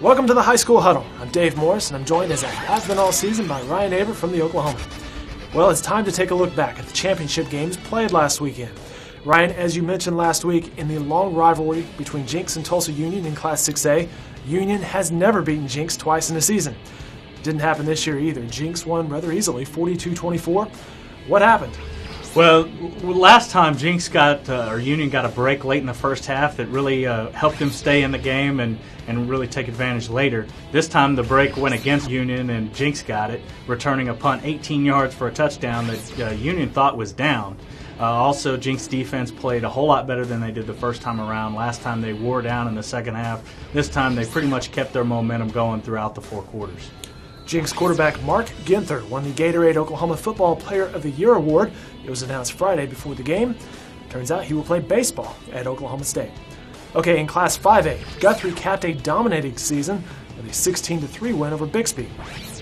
Welcome to the High School Huddle. I'm Dave Morris, and I'm joined, as I have been all season, by Ryan Aber from the Oklahoman. Well, it's time to take a look back at the championship games played last weekend. Ryan, as you mentioned last week, in the long rivalry between Jenks and Tulsa Union in Class 6A, Union has never beaten Jenks twice in a season. Didn't happen this year either. Jenks won rather easily, 42-24. What happened? Well, last time Union got a break late in the first half that really helped them stay in the game and really take advantage later. This time the break went against Union and Jenks got it, returning a punt 18 yards for a touchdown that Union thought was down. Also, Jenks' defense played a whole lot better than they did the first time around. Last time they wore down in the second half. This time they pretty much kept their momentum going throughout the four quarters. Jenks quarterback Mark Ginther won the Gatorade Oklahoma Football Player of the Year award. It was announced Friday before the game. Turns out he will play baseball at Oklahoma State. Okay, in Class 5A, Guthrie capped a dominating season with a 16-3 win over Bixby.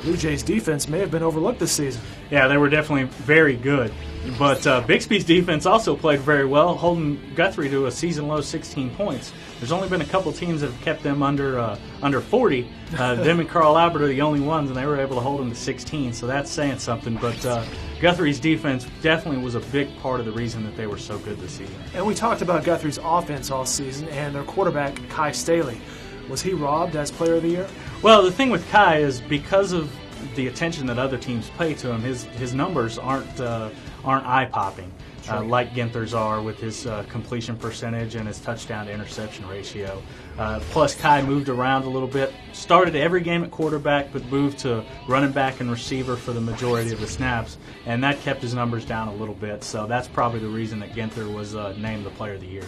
Blue Jays' defense may have been overlooked this season. Yeah, they were definitely very good. But Bixby's defense also played very well, holding Guthrie to a season-low 16 points. There's only been a couple teams that have kept them under 40. Them and Carl Albert are the only ones, and they were able to hold them to 16, so that's saying something. But Guthrie's defense definitely was a big part of the reason that they were so good this season. And we talked about Guthrie's offense all season and their quarterback, Kai Staley. Was he robbed as Player of the Year? Well, the thing with Kai is because of the attention that other teams pay to him, his numbers aren't eye-popping like Ginther's are with his completion percentage and his touchdown to interception ratio. Plus, Kai moved around a little bit, started every game at quarterback, but moved to running back and receiver for the majority of the snaps, and that kept his numbers down a little bit. So that's probably the reason that Ginther was named the Player of the Year.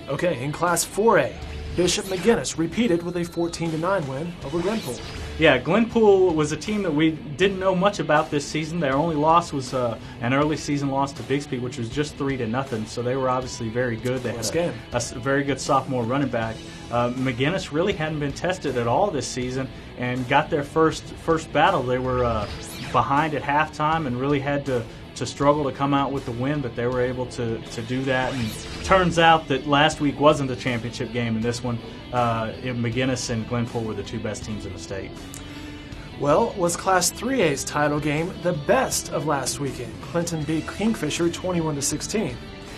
Okay, in Class 4A, Bishop McGinnis repeated with a 14-9 win over Glenpool. Yeah, Glenpool was a team that we didn't know much about this season. Their only loss was an early season loss to Bixby, which was just 3-0. So they were obviously very good. They had a very good sophomore running back. McGinnis really hadn't been tested at all this season and got their first battle. They were behind at halftime and really had to struggle to come out with the win, but they were able to do that. And turns out that last week wasn't a championship game, and this one, McGinnis and Glenpool were the two best teams in the state. Well, was Class 3A's title game the best of last weekend? Clinton beat Kingfisher 21-16.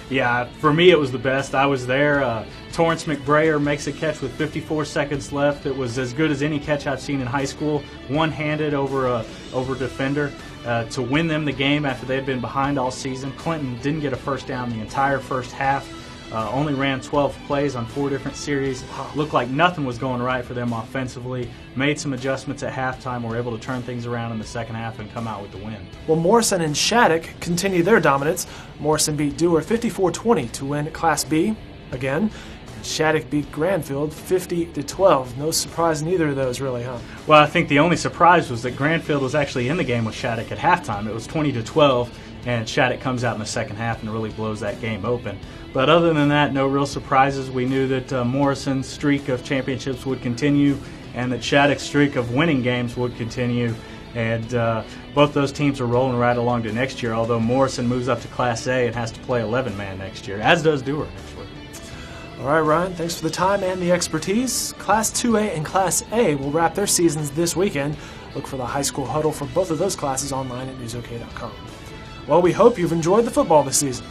Yeah, for me it was the best. I was there. Torrance McBrayer makes a catch with 54 seconds left. It was as good as any catch I've seen in high school, one-handed over defender. To win them the game after they had been behind all season. Clinton didn't get a first down the entire first half, only ran 12 plays on 4 different series. Looked like nothing was going right for them offensively. Made some adjustments at halftime, were able to turn things around in the second half and come out with the win. Well, Morrison and Shattuck continued their dominance. Morrison beat Dewar 54-20 to win Class B again. Shattuck beat Granfield 50-12. No surprise in either of those, really, huh? Well, I think the only surprise was that Granfield was actually in the game with Shattuck at halftime. It was 20-12, and Shattuck comes out in the second half and really blows that game open. But other than that, no real surprises. We knew that Morrison's streak of championships would continue and that Shattuck's streak of winning games would continue. And both those teams are rolling right along to next year, although Morrison moves up to Class A and has to play 11-man next year, as does Dewar, actually. All right, Ryan, thanks for the time and the expertise. Class 2A and Class A will wrap their seasons this weekend. Look for the High School Huddle for both of those classes online at newsok.com. Well, we hope you've enjoyed the football this season.